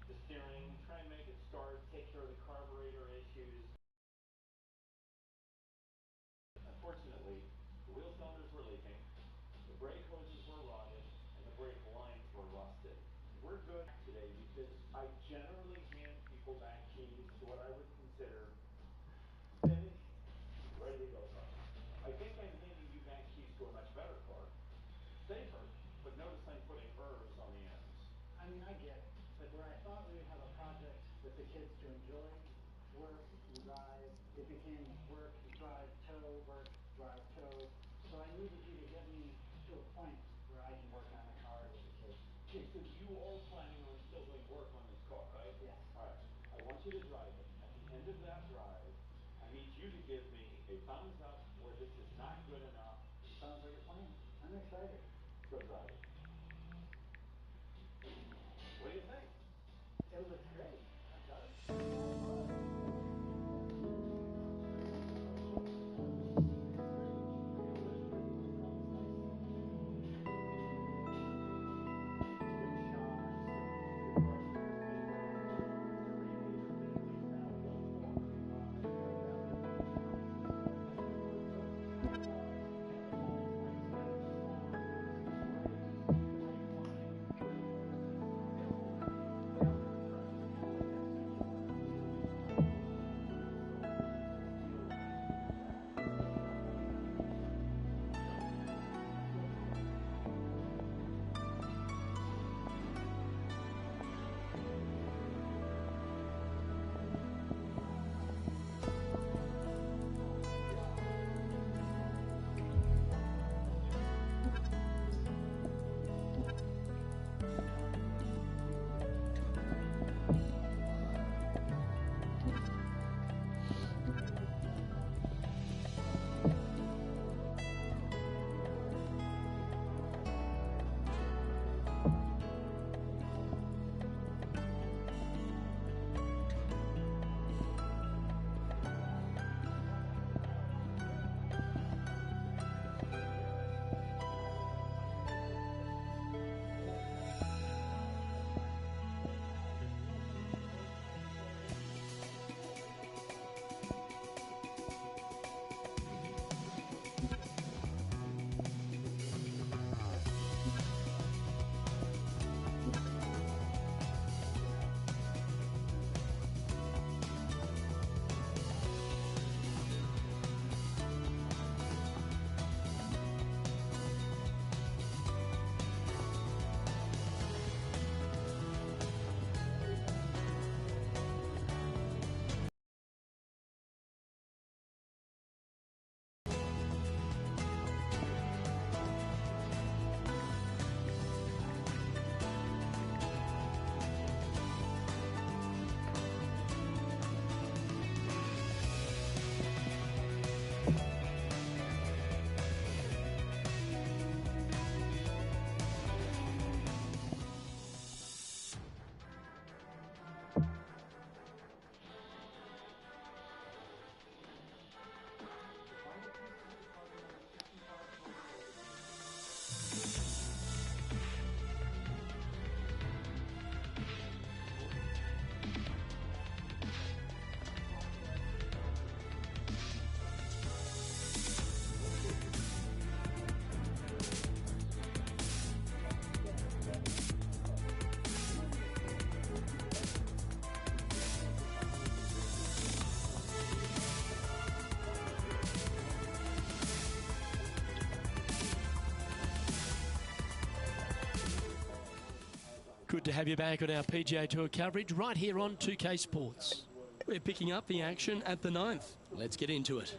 the steering, try and make it start, take care of the carburetor issues. Unfortunately, the wheel cylinders were leaking, the brake hoses were rotted, and the brake lines were rusted. We're good today because I generally hand people back keys to what I would consider finished, ready to go car. I think I'm handing you back keys to a much better car, safer, but notice I'm putting hers on the ends. I mean, I get it, but where I thought we would have a project with the kids to enjoy, work, drive, it became work, drive, tow, work, drive, tow. So I needed you to get me to a point where I can work on a car with the kids. Okay, so you are planning on still doing work on this car, right? Yes. All right. I want you to drive it. At the end of that drive, I need you to give me a thumbs up or this is not good enough. Sounds like a plan. I'm excited. Go drive it. What do you think? It looks great. It does. Good to have you back on our PGA Tour coverage right here on 2K Sports. We're picking up the action at the 9th. Let's get into it.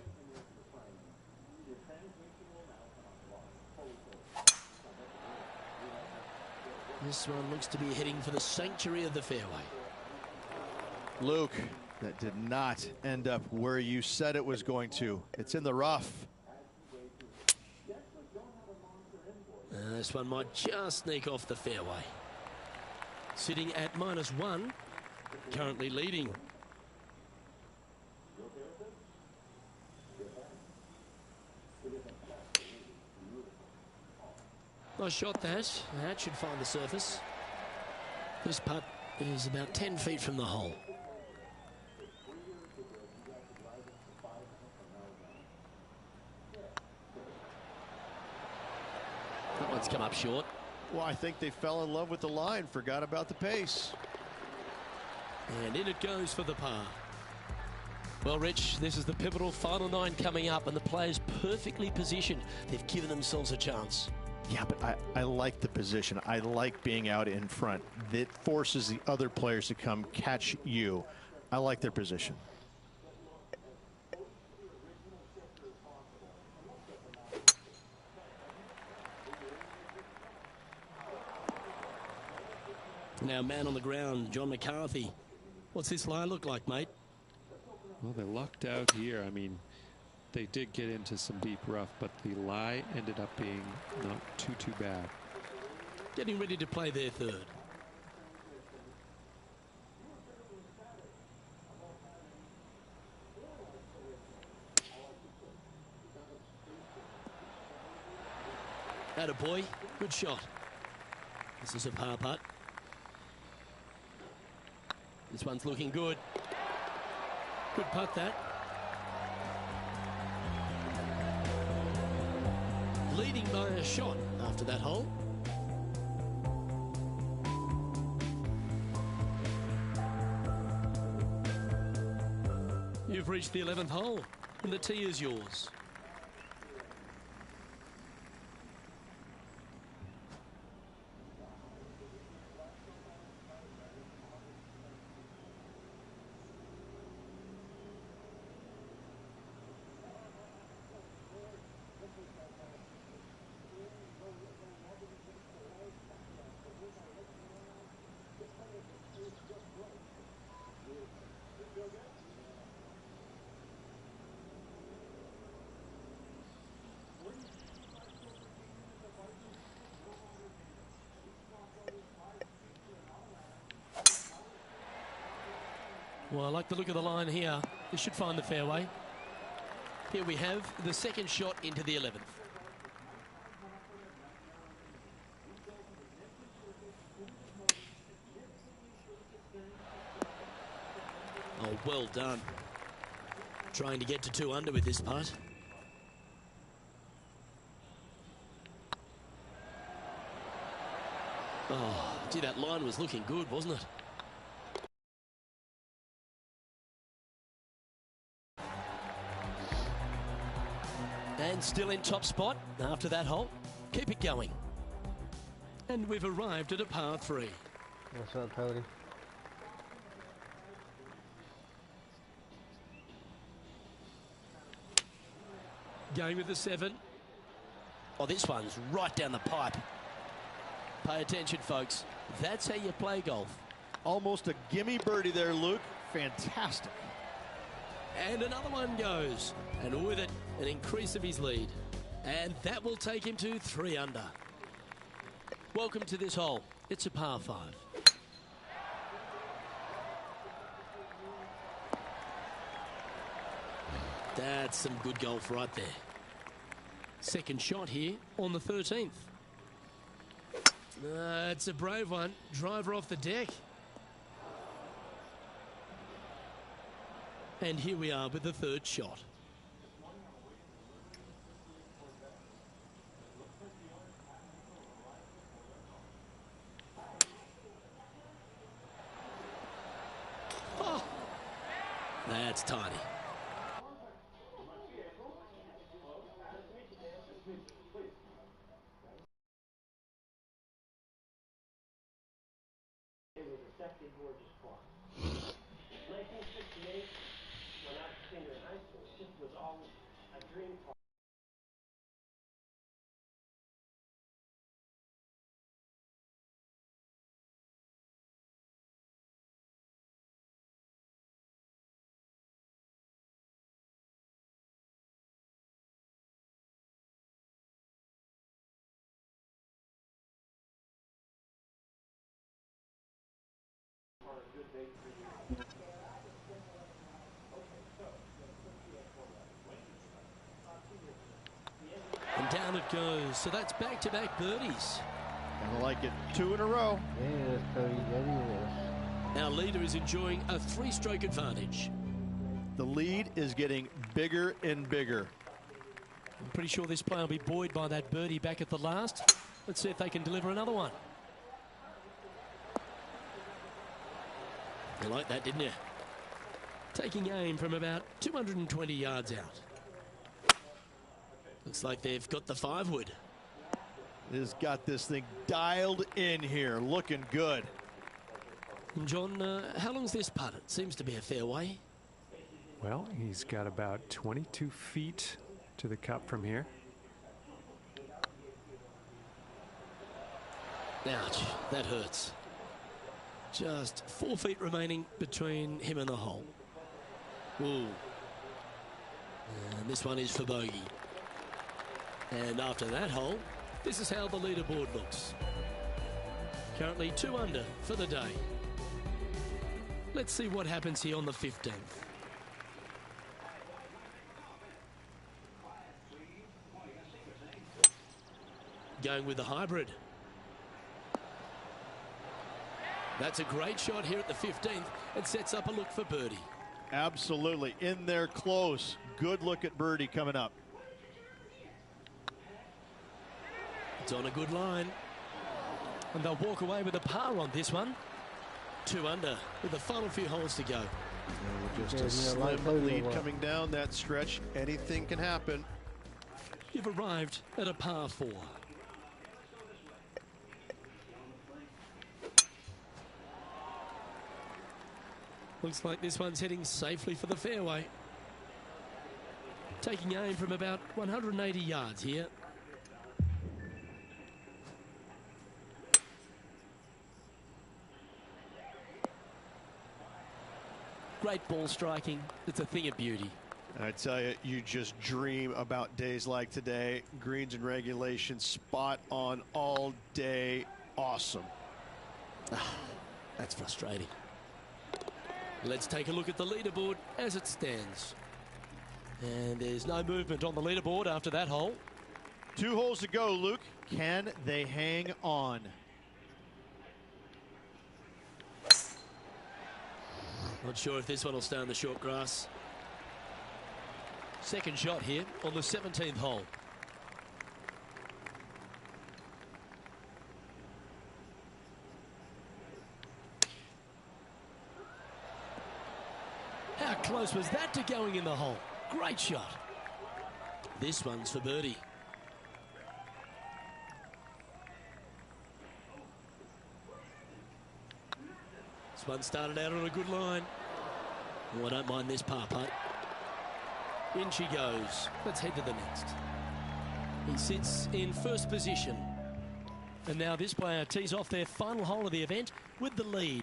This one looks to be heading for the sanctuary of the fairway. Luke, that did not end up where you said it was going to. It's in the rough. This one might just sneak off the fairway. Sitting at -1, currently leading. Nice shot that. That should find the surface. This putt is about 10 feet from the hole. That one's come up short. Well, I think they fell in love with the line, forgot about the pace. And in it goes for the par. Well, Rich, this is the pivotal final 9 coming up, and the players perfectly positioned. They've given themselves a chance. Yeah, but I like the position. I like being out in front. That forces the other players to come catch you. I like their position. Now, man on the ground, John McCarthy. What's this lie look like, mate? Well, they lucked out here. I mean, they did get into some deep rough, but the lie ended up being not too bad. Getting ready to play their third. Attaboy, good shot. This is a par putt. This one's looking good. Good putt, that. Leading by a shot after that hole. You've reached the 11th hole, and the tee is yours. Well, I like the look of the line here. This should find the fairway. Here we have the second shot into the 11th. Oh, well done. Trying to get to 2 under with this putt. Oh, gee, that line was looking good, wasn't it? And still in top spot after that hole. Keep it going. And we've arrived at a par 3. What's up, Cody? Going with the 7. Oh, this one's right down the pipe. Pay attention, folks. That's how you play golf. Almost a gimme birdie there, Luke. Fantastic. And another one goes. And with it, an increase of his lead. And that will take him to 3 under. Welcome to this hole. It's a par 5. That's some good golf right there. Second shot here on the 13th. It's a brave one. Driver off the deck. And here we are with the third shot. Oh, that's tiny. It was a sexy, gorgeous car. 1968, when I was a senior in high school, it just was always a dream car. And down it goes. So that's back-to-back birdies. I like it. 2 in a row. There he is, Cody. There he is. Our leader is enjoying a 3-stroke advantage. The lead is getting bigger and bigger. I'm pretty sure this player will be buoyed by that birdie back at the last. Let's see if they can deliver another one. You like that, didn't you? Taking aim from about 220 yards out. Looks like they've got the 5-wood. Has got this thing dialed in here, looking good. And John, how long's this putt? It seems to be a fair way. Well, he's got about 22 feet to the cup from here. Ouch, that hurts. Just 4 feet remaining between him and the hole. Ooh. And this one is for bogey. And after that hole, this is how the leaderboard looks. Currently 2 under for the day. Let's see what happens here on the 15th. Going with the hybrid. That's a great shot here at the 15th. It sets up a look for birdie. Absolutely. In there close. Good look at birdie coming up. It's on a good line. And they'll walk away with a par on this one. 2 under with the final few holes to go. Just a slim lead coming down that stretch. Anything can happen. You've arrived at a par 4. Looks like this one's heading safely for the fairway. Taking aim from about 180 yards here. Great ball striking. It's a thing of beauty. I tell you, you just dream about days like today. Greens and regulation, spot on all day. Awesome. That's frustrating. Let's take a look at the leaderboard as it stands. And there's no movement on the leaderboard after that hole. 2 holes to go, Luke. Can they hang on? Not sure if this one will stay on the short grass. Second shot here on the 17th hole. How close was that to going in the hole? Great shot. This one's for birdie. This one started out on a good line. Oh, I don't mind this par putt. In she goes. Let's head to the next. He sits in first position. And now this player tees off their final hole of the event with the lead.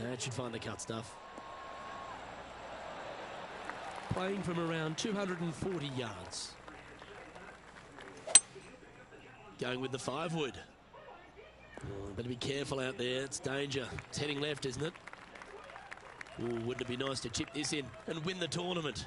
That should find the cut stuff. Playing from around 240 yards. Going with the 5-wood. Oh, better be careful out there. It's danger. It's heading left, isn't it? Oh, wouldn't it be nice to chip this in and win the tournament?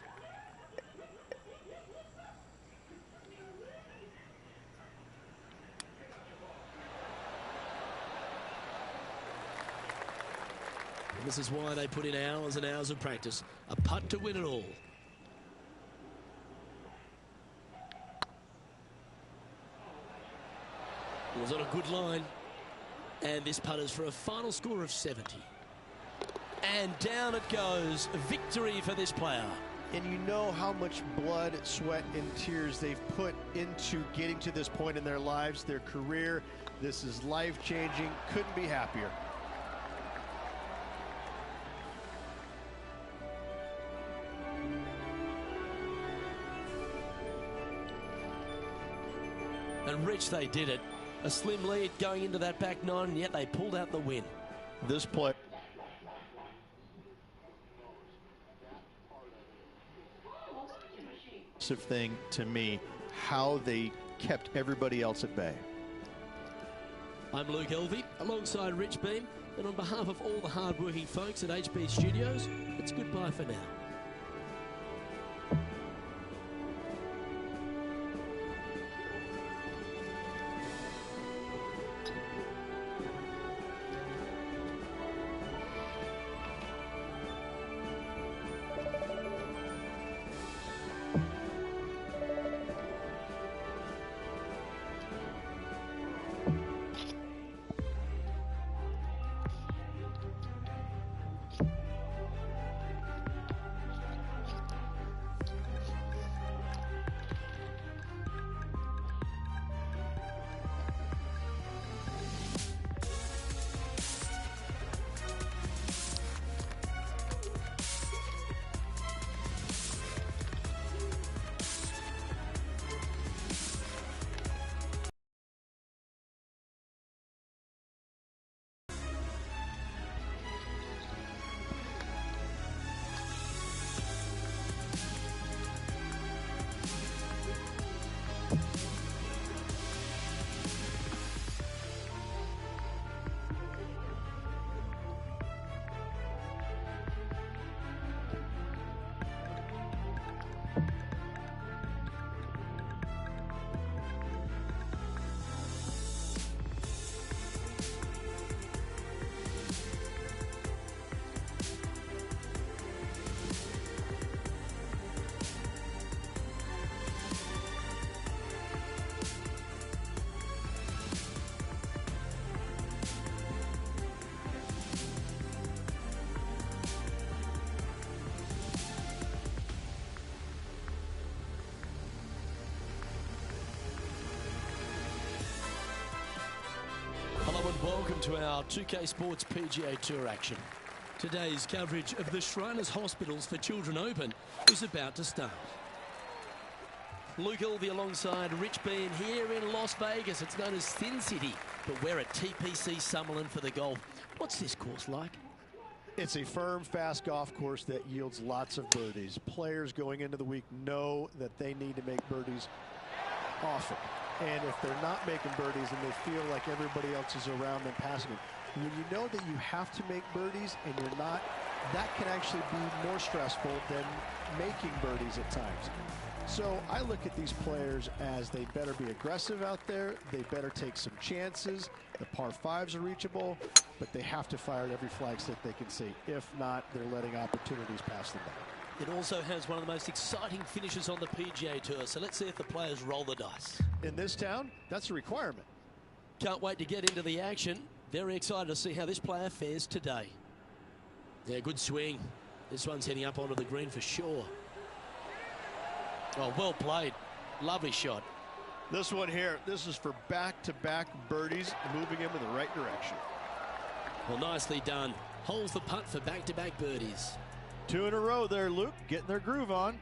And this is why they put in hours and hours of practice. A putt to win it all. It was on a good line. And this putt is for a final score of 70. And down it goes. Victory for this player. And you know how much blood, sweat, and tears they've put into getting to this point in their lives, their career. This is life-changing. Couldn't be happier. And Rich, they did it. A slim lead going into that back nine, and yet they pulled out the win. This play. Thing to me, how they kept everybody else at bay. I'm Luke Elvey, alongside Rich Beem, and on behalf of all the hard-working folks at HB Studios, it's goodbye for now. into our 2K Sports PGA Tour action. Today's coverage of the Shriners Hospitals for Children Open is about to start. Luke Ilvey alongside Rich Bean here in Las Vegas. It's known as Sin City, but we're at TPC Summerlin for the golf. What's this course like? It's a firm, fast golf course that yields lots of birdies. Players going into the week know that they need to make birdies often. And if they're not making birdies and they feel like everybody else is around them passing them, when you know that you have to make birdies and you're not, that can actually be more stressful than making birdies at times. So I look at these players as they better be aggressive out there. They better take some chances. The par fives are reachable, but they have to fire at every flag stick they can see. If not, they're letting opportunities pass them by. It also has one of the most exciting finishes on the PGA Tour, so let's see if the players roll the dice. In this town, that's a requirement. Can't wait to get into the action. Very excited to see how this player fares today. Yeah, good swing. This one's heading up onto the green for sure. Oh, well played. Lovely shot. This one here, this is for back-to-back birdies, moving him in the right direction. Well, nicely done. Holds the putt for back-to-back birdies. 2 in a row there, Luke, getting their groove on.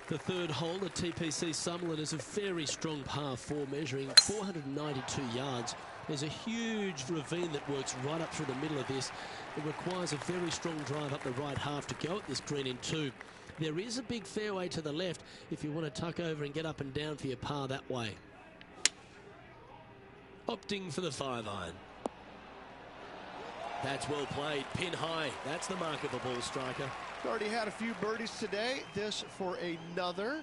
The third hole at TPC Summerlin is a very strong par 4, measuring 492 yards. There's a huge ravine that works right up through the middle of this. It requires a very strong drive up the right half to go at this green in 2. There is a big fairway to the left if you want to tuck over and get up and down for your par that way. Opting for the 5-iron. That's well played. Pin high. That's the mark of a ball striker. Already had a few birdies today. This for another.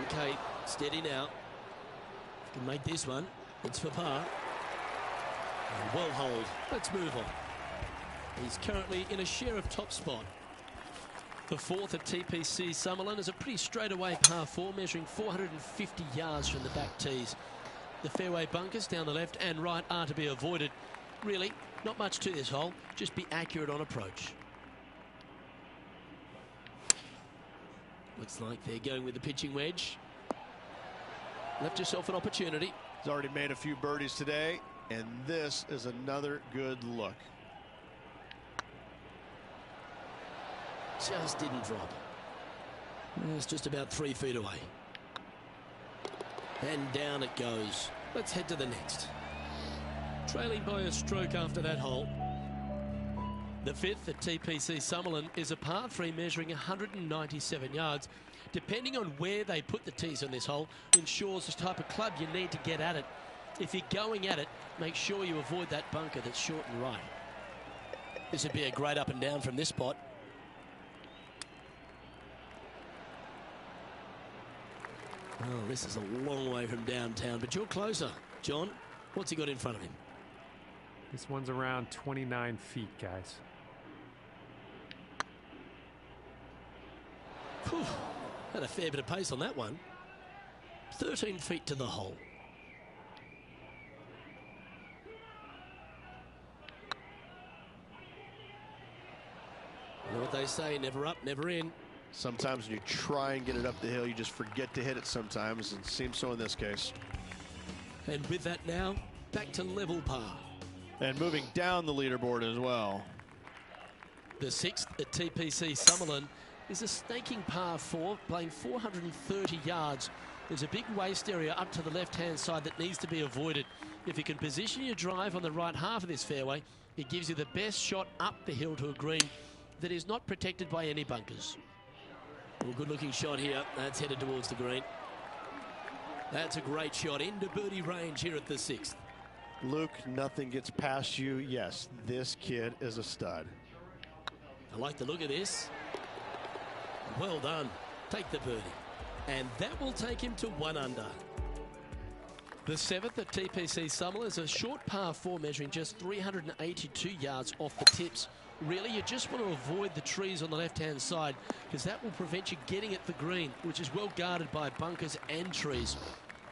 Okay, steady now. Can make this one. It's for par. And well hold. Let's move on. He's currently in a share of top spot. The fourth at TPC Summerlin is a pretty straightaway par 4, measuring 450 yards from the back tees. The fairway bunkers down the left and right are to be avoided. Really, not much to this hole. Just be accurate on approach. Looks like they're going with the pitching wedge. Left yourself an opportunity. He's already made a few birdies today, and this is another good look. Just didn't drop. It's just about 3 feet away. And down it goes. Let's head to the next. Trailing by a stroke after that hole. The fifth at TPC Summerlin is a par 3 measuring 197 yards. Depending on where they put the tees on this hole ensures the type of club you need to get at it. If you're going at it, make sure you avoid that bunker that's short and right. This would be a great up and down from this spot. Oh, this is a long way from downtown, but you're closer. John, what's he got in front of him? This one's around 29 feet, guys. Whew, had a fair bit of pace on that one. 13 feet to the hole. You know what they say, never up, never in. Sometimes when you try and get it up the hill, you just forget to hit it sometimes, and it seems so in this case. And with that now, back to level par. And moving down the leaderboard as well. The sixth at TPC Summerlin is a snaking par 4, playing 430 yards. There's a big waste area up to the left-hand side that needs to be avoided. If you can position your drive on the right half of this fairway, it gives you the best shot up the hill to a green that is not protected by any bunkers. Well, good-looking shot here. That's headed towards the green. That's a great shot into birdie range here at the sixth. Luke, nothing gets past you. Yes, this kid is a stud. I like the look of this. Well done. Take the birdie. And that will take him to 1 under. The seventh at TPC Summerlin is a short par 4 measuring just 382 yards off the tips. Really, you just want to avoid the trees on the left-hand side because that will prevent you getting at the green, which is well guarded by bunkers and trees.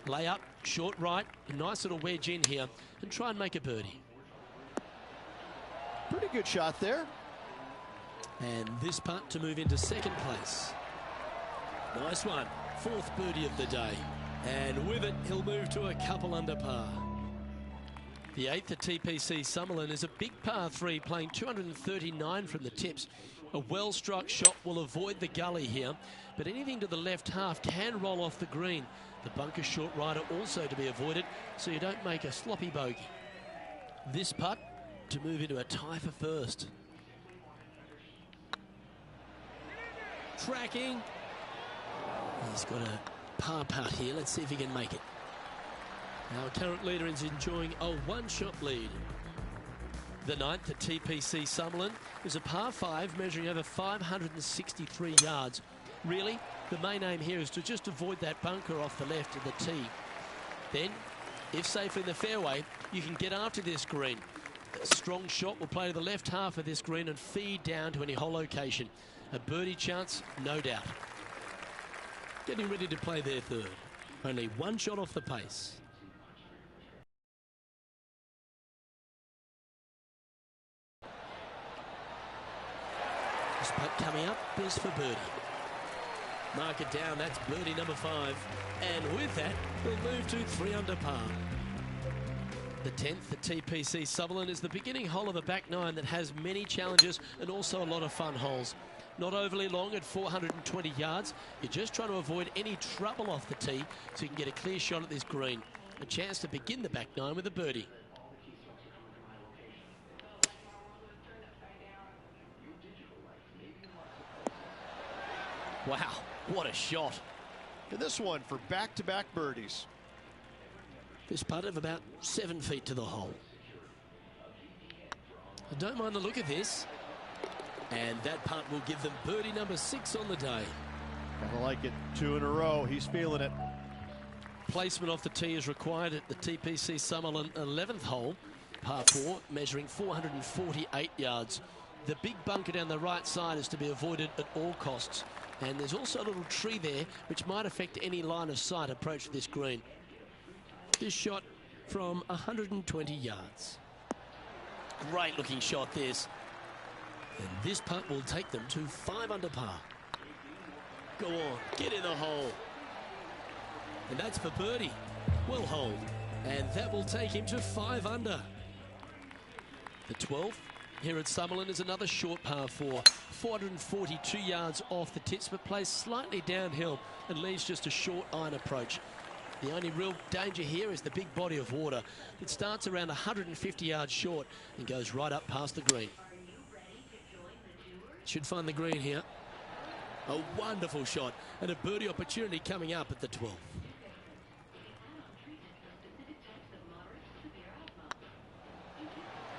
Lay up, short right, a nice little wedge in here, and try and make a birdie. Pretty good shot there. And this putt to move into second place. Nice one. Fourth birdie of the day. And with it, he'll move to a couple under par. The 8th at TPC Summerlin is a big par 3, playing 239 from the tips. A well-struck shot will avoid the gully here, but anything to the left half can roll off the green. The bunker short rider also to be avoided, so you don't make a sloppy bogey. This putt to move into a tie for first. Tracking. He's got a par putt here. Let's see if he can make it. Our current leader is enjoying a one-shot lead. The 9th at TPC Summerlin is a par 5 measuring over 563 yards. Really, the main aim here is to just avoid that bunker off the left of the tee. Then, if safe in the fairway, you can get after this green. A strong shot will play to the left half of this green and feed down to any hole location. A birdie chance, no doubt. Getting ready to play their third. Only one shot off the pace. This putt coming up is for birdie. Mark it down, that's birdie number 5. And with that, we'll move to 3 under par. The 10th at TPC Summerlin is the beginning hole of a back 9 that has many challenges and also a lot of fun holes. Not overly long at 420 yards. You're just trying to avoid any trouble off the tee so you can get a clear shot at this green. A chance to begin the back 9 with a birdie. Wow, what a shot. And this one for back-to-back birdies. This putt of about 7 feet to the hole. I don't mind the look of this. And that putt will give them birdie number 6 on the day. I like it. 2 in a row. He's feeling it. Placement off the tee is required at the TPC Summerlin 11th hole. Par 4, measuring 448 yards. The big bunker down the right side is to be avoided at all costs. And there's also a little tree there which might affect any line of sight approach to this green. This shot from 120 yards. Great looking shot this. And this putt will take them to 5 under par. Go on, get in the hole. And that's for birdie. Well holed. And that will take him to 5 under. The 12th here at Summerlin is another short par 4. 442 yards off the tips, but plays slightly downhill and leaves just a short iron approach. The only real danger here is the big body of water. It starts around 150 yards short and goes right up past the green. Should find the green here. A wonderful shot and a birdie opportunity coming up at the 12th.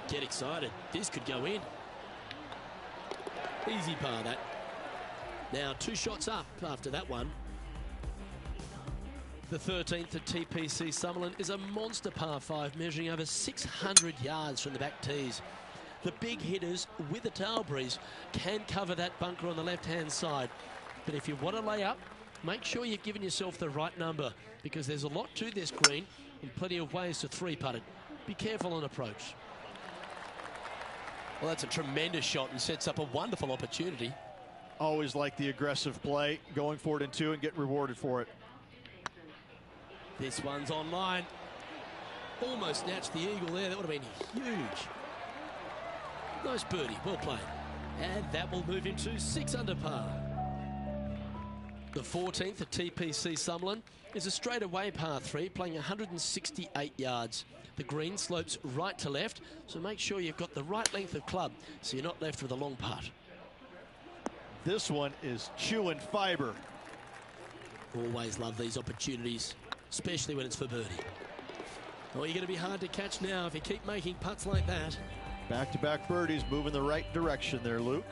Get excited. This could go in. Easy par that. Now 2 shots up after that one. The 13th at TPC Summerlin is a monster par 5 measuring over 600 yards from the back tees. The big hitters with a tail breeze can cover that bunker on the left-hand side. But if you want to lay up, make sure you've given yourself the right number because there's a lot to this green and plenty of ways to 3-putt it. Be careful on approach. Well, that's a tremendous shot and sets up a wonderful opportunity. Always like the aggressive play, going for it in 2 and get rewarded for it. This one's online. Almost snatched the eagle there. That would have been huge. Nice birdie, well played. And that will move him to 6 under par. The 14th at TPC Summerlin is a straightaway par 3, playing 168 yards. The green slopes right to left, so make sure you've got the right length of club so you're not left with a long putt. This one is chewing fiber. Always love these opportunities, especially when it's for birdie. Oh, you're going to be hard to catch now if you keep making putts like that. Back-to-back birdies moving the right direction there, Luke.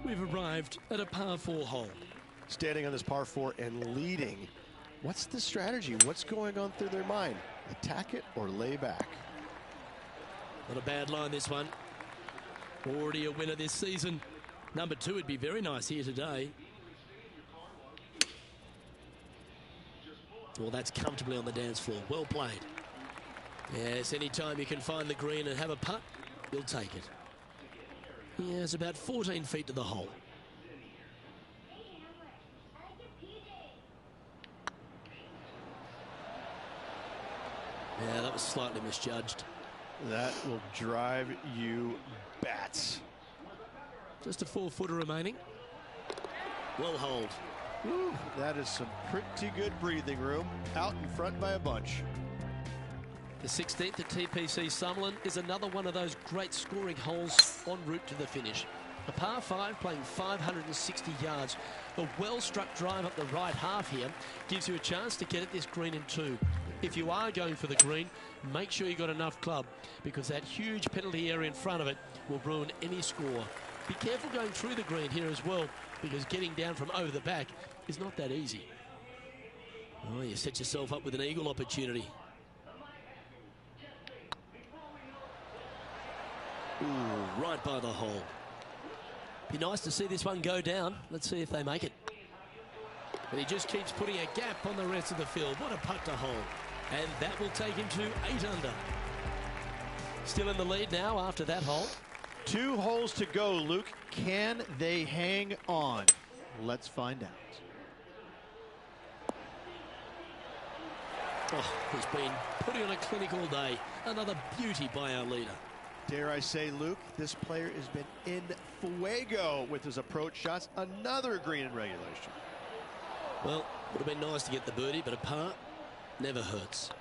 We've arrived at a par 4 hole. Standing on this par 4 and leading. What's the strategy? What's going on through their mind? Attack it or lay back? Not a bad line, this one. Already a winner this season. Number 2 would be very nice here today. Well, that's comfortably on the dance floor. Well played. Yes, anytime you can find the green and have a putt, you'll take it. Yeah, it's about 14 feet to the hole. Yeah, that was slightly misjudged. That will drive you bats. Just a 4-footer remaining. Well holed. Woo, that is some pretty good breathing room. Out in front by a bunch. The 16th at TPC Summerlin is another one of those great scoring holes en route to the finish. A par 5 playing 560 yards. A well-struck drive up the right half here gives you a chance to get at this green in 2. If you are going for the green, make sure you got enough club, because that huge penalty area in front of it will ruin any score. Be careful going through the green here as well, because getting down from over the back is not that easy. Oh, you set yourself up with an eagle opportunity. Ooh, right by the hole. Be nice to see this one go down. Let's see if they make it. But he just keeps putting a gap on the rest of the field. What a putt to hole. And that will take him to 8 under. Still in the lead now after that hole. 2 holes to go, Luke. Can they hang on? Let's find out. Oh, he's been putting on a clinic all day. Another beauty by our leader. Dare I say, Luke, this player has been in fuego with his approach shots. Another green in regulation. Well, would have been nice to get the birdie, but a par never hurts.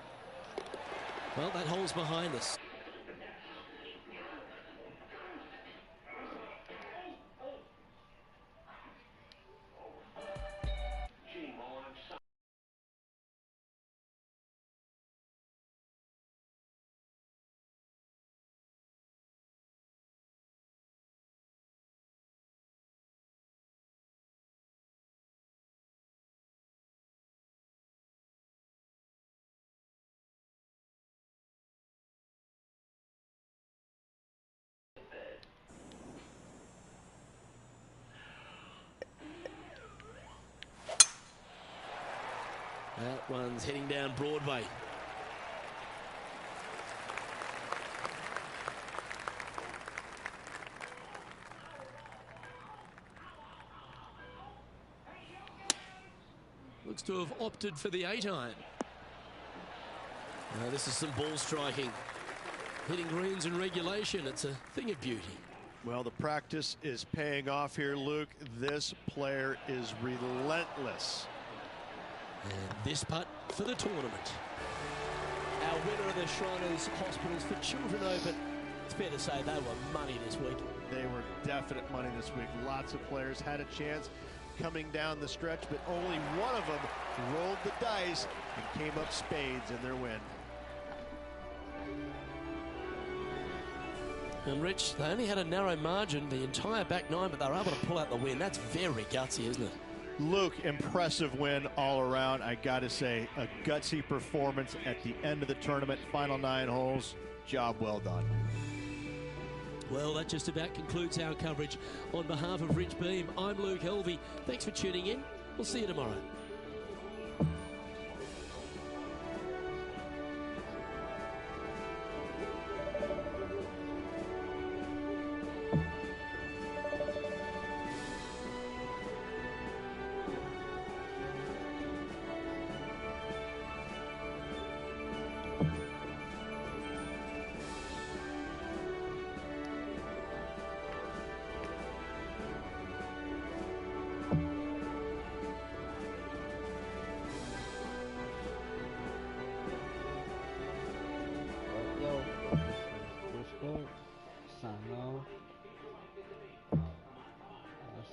Well, that hole's behind us. That one's heading down Broadway. Looks to have opted for the 8-iron. Now this is some ball striking. Hitting greens in regulation, it's a thing of beauty. Well, the practice is paying off here, Luke. This player is relentless. And this putt for the tournament. Our winner of the Shriners Hospitals for Children Open. It's fair to say they were money this week. They were definite money this week. Lots of players had a chance coming down the stretch, but only one of them rolled the dice and came up spades in their win. And Rich, they only had a narrow margin the entire back nine, but they were able to pull out the win. That's very gutsy, isn't it? Luke, impressive win all around. I got to say, a gutsy performance at the end of the tournament. Final 9 holes. Job well done. Well, that just about concludes our coverage. On behalf of Rich Beam, I'm Luke Helvey. Thanks for tuning in. We'll see you tomorrow.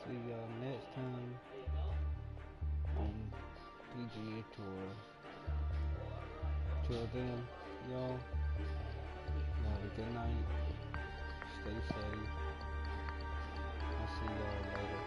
See y'all next time on PGA Tour. Till then, y'all have a good night. Stay safe. I'll see y'all later.